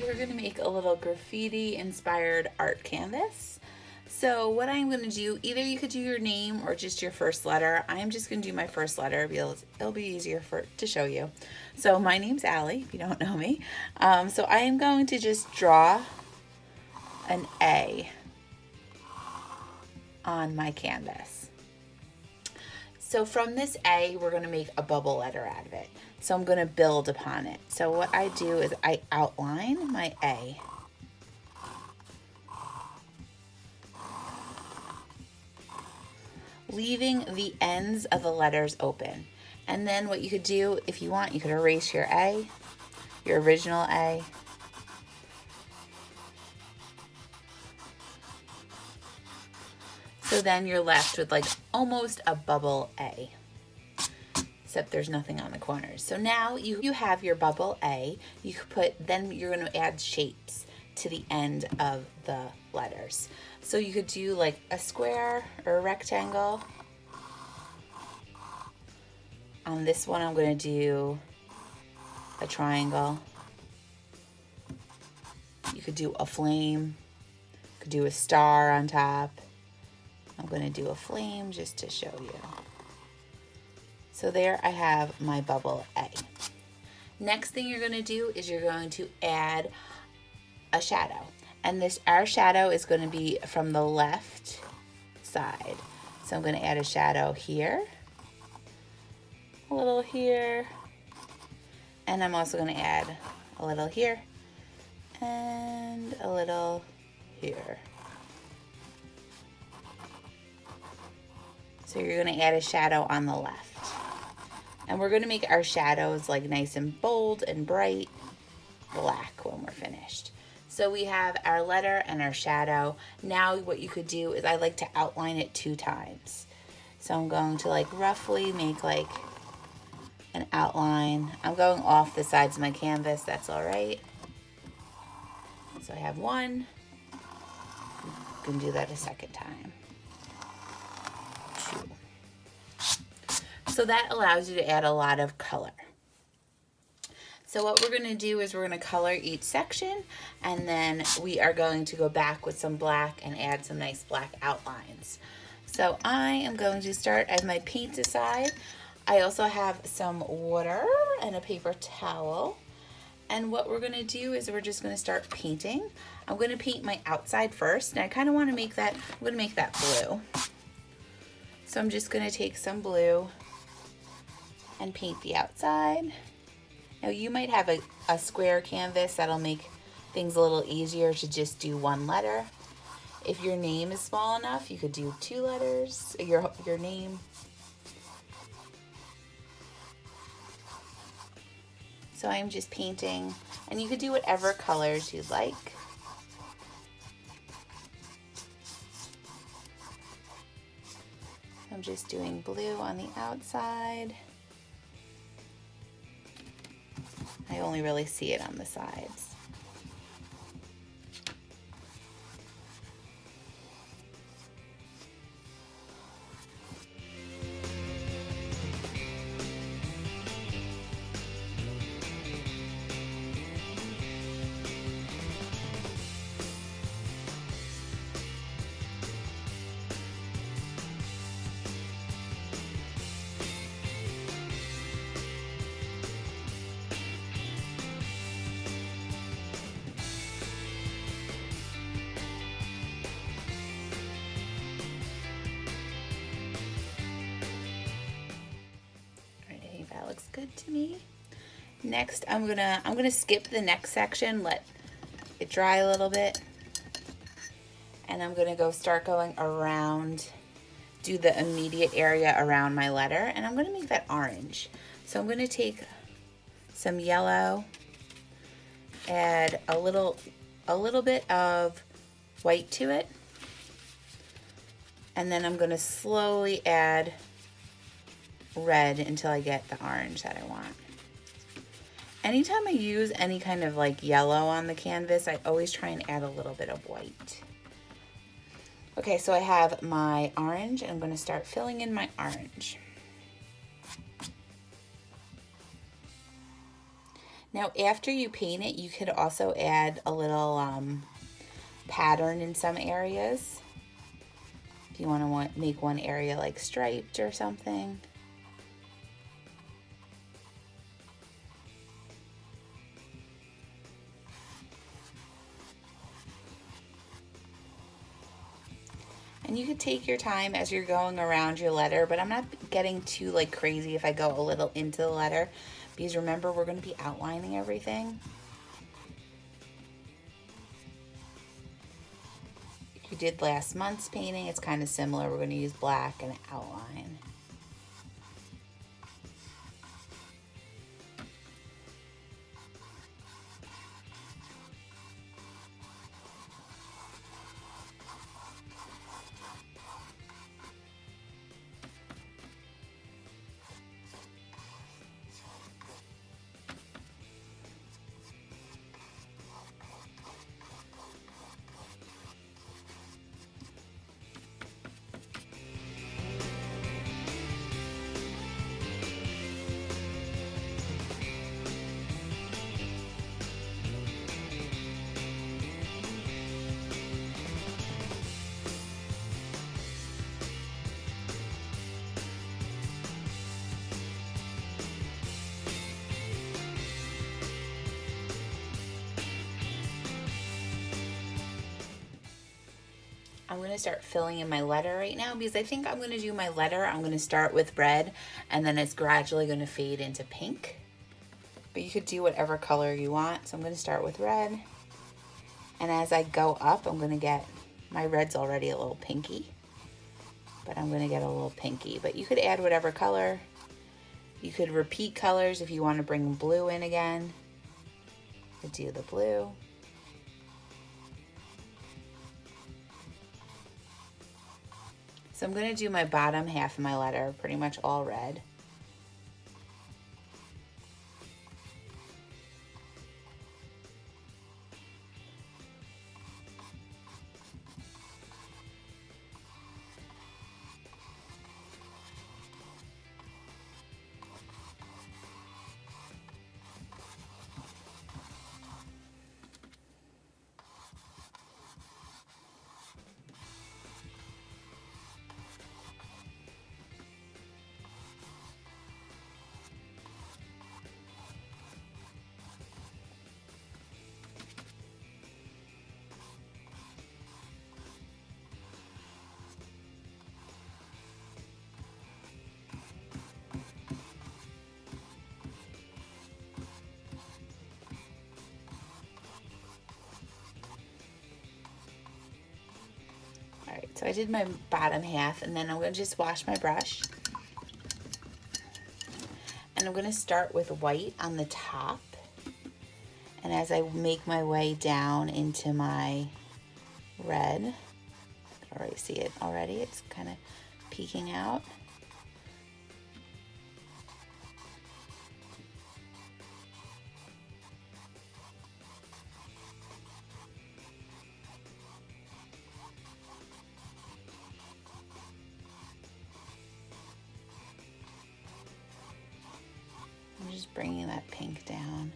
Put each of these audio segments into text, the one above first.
we're going to make a little graffiti inspired art canvas. So what I'm going to do, either you could do your name or just your first letter. I'm just going to do my first letter. It'll be easier to show you. So my name's Allie, if you don't know me. So I am going to just draw an A on my canvas. So from this A, we're going to make a bubble letter out of it. So I'm going to build upon it. So what I do is I outline my A. Leaving the ends of the letters open. And then what you could do, if you want, you could erase your A, your original A. So then you're left with like almost a bubble A, except there's nothing on the corners. So now you have your bubble A. You could then you're going to add shapes to the end of the letters. So you could do like a square or a rectangle. On this one, I'm going to do a triangle. You could do a flame. You could do a star on top. I'm going to do a flame just to show you. So there I have my bubble A. Next thing you're going to do is you're going to add a shadow. And our shadow is going to be from the left side. So I'm going to add a shadow here, a little here, and I'm also going to add a little here and a little here. So you're going to add a shadow on the left. And we're going to make our shadows like nice and bold and bright black when we're finished. So we have our letter and our shadow. Now what you could do is I like to outline it 2 times. So I'm going to like roughly make like an outline. I'm going off the sides of my canvas, that's all right. So I have 1. You can do that a second time. 2. So that allows you to add a lot of color. So what we're going to do is we're going to color each section, and then we are going to go back with some black and add some nice black outlines. So I am going to start as my paint aside. I also have some water and a paper towel. And what we're going to do is we're just going to start painting. I'm going to paint my outside first, and I kind of want to make that, I'm going to make that blue. So I'm just going to take some blue and paint the outside. Now you might have a square canvas that'll make things a little easier to just do 1 letter. If your name is small enough, you could do 2 letters, your name. So I'm just painting, and you could do whatever colors you'd like. I'm just doing blue on the outside. I only really see it on the sides. That looks good to me. Next, I'm gonna skip the next section, let it dry a little bit, and I'm gonna start going around, do the immediate area around my letter, and I'm gonna make that orange. So I'm gonna take some yellow, add a little bit of white to it, and then I'm gonna slowly add red until I get the orange that I want. Anytime I use any kind of like yellow on the canvas, I always try and add a little bit of white. Okay, so I have my orange, and I'm going to start filling in my orange. Now after you paint it, you could also add a little pattern in some areas. If you want to make one area like striped or something. And you could take your time as you're going around your letter, but I'm not getting too like crazy if I go a little into the letter, because remember we're going to be outlining everything. If you did last month's painting, it's kind of similar. We're going to use black and outline. I'm going to start filling in my letter right now, because I think I'm going to do my letter. I'm going to start with red, and then it's gradually going to fade into pink. But you could do whatever color you want. So I'm going to start with red. And as I go up, I'm going to get, my red's already a little pinky, but I'm going to get a little pinky. But you could add whatever color. You could repeat colors if you want to bring blue in again. You could do the blue. So I'm going to do my bottom half of my letter pretty much all red. Alright, so I did my bottom half, and then I'm going to just wash my brush. And I'm going to start with white on the top. And as I make my way down into my red, I can already see it already, it's kind of peeking out. I'm just bringing that pink down.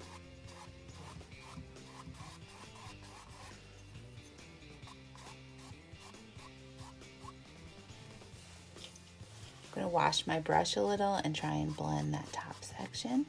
I'm going to wash my brush a little and try and blend that top section.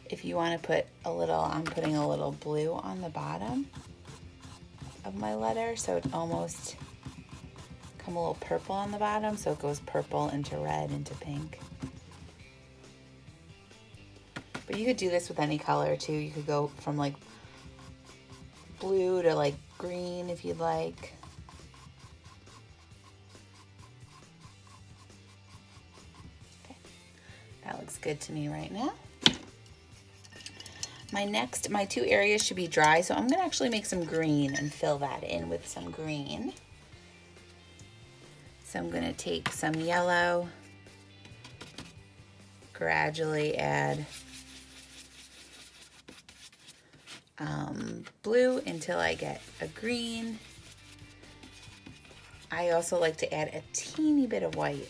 If you want to put a little, I'm putting a little blue on the bottom of my letter, so it almost come a little purple on the bottom, so it goes purple into red into pink. But you could do this with any color too. You could go from like blue to like green if you'd like. Okay, that looks good to me right now. My two areas should be dry, so I'm gonna actually make some green and fill that in with some green. So I'm gonna take some yellow gradually add blue until I get a green. I also like to add a teeny bit of white,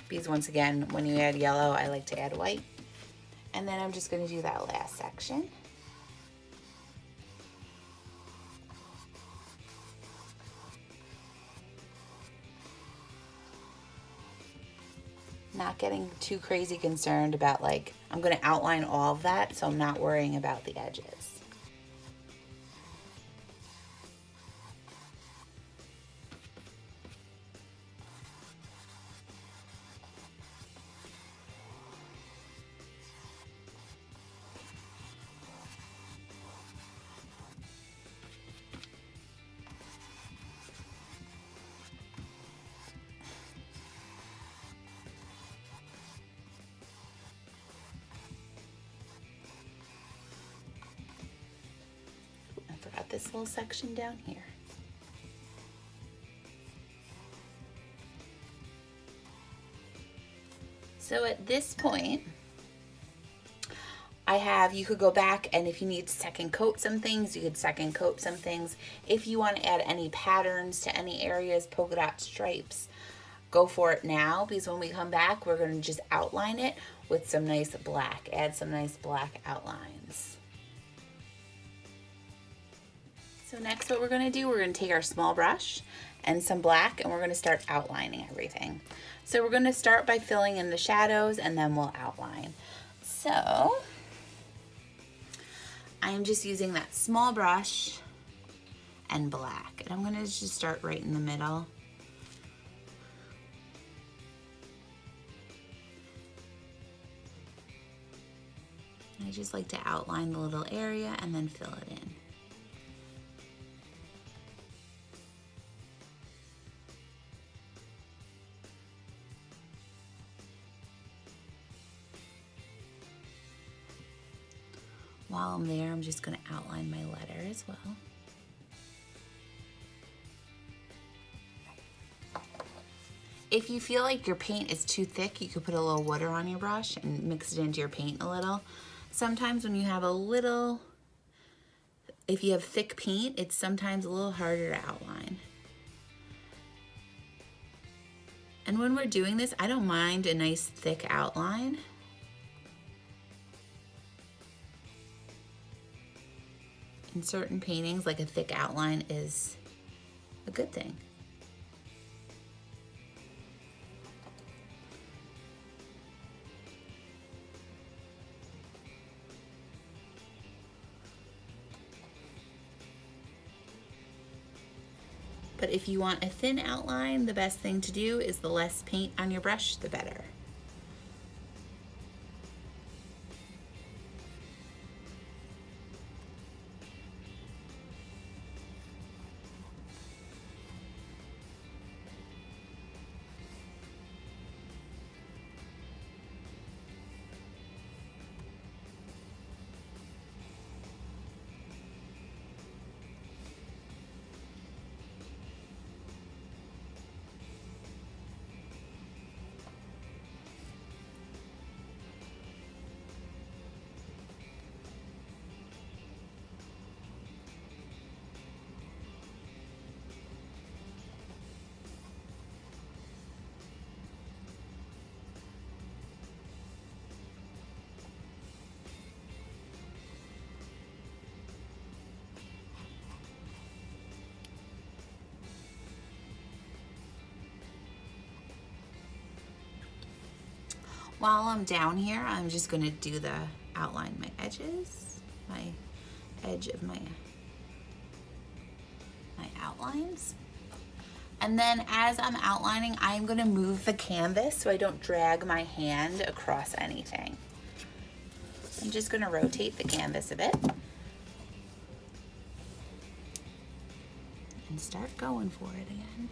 because once again, when you add yellow, I like to add white. And then I'm just going to do that last section. Not getting too crazy concerned about, like, I'm going to outline all of that, so I'm not worrying about the edges. Got this little section down here. So at this point, you could go back, and if you need to second coat some things, you could second coat some things. If you want to add any patterns to any areas, polka dot stripes, go for it now, because when we come back, we're going to just outline it with some nice black, add some nice black outlines. So next what we're going to do, we're going to take our small brush and some black, and we're going to start outlining everything. So we're going to start by filling in the shadows, and then we'll outline. So I'm just using that small brush and black, and I'm going to just start right in the middle. I just like to outline the little area and then fill it in. While I'm there, I'm just going to outline my letter as well. If you feel like your paint is too thick, you could put a little water on your brush and mix it into your paint a little. Sometimes when you have if you have thick paint, it's sometimes a little harder to outline. And when we're doing this, I don't mind a nice thick outline. In certain paintings, like a thick outline is a good thing. But if you want a thin outline, the best thing to do is the less paint on your brush, the better. While I'm down here, I'm just going to outline my edges, my edge of my outlines. And then as I'm outlining, I'm going to move the canvas so I don't drag my hand across anything. I'm just going to rotate the canvas a bit and start going for it again.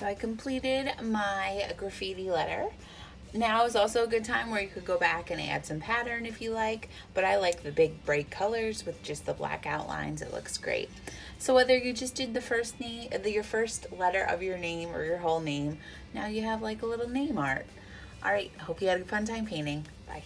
So I completed my graffiti letter. Now is also a good time where you could go back and add some pattern if you like, but I like the big bright colors with just the black outlines. It looks great. So whether you just did the first name, your first letter of your name or your whole name, now you have like a little name art. All right, hope you had a fun time painting. Bye.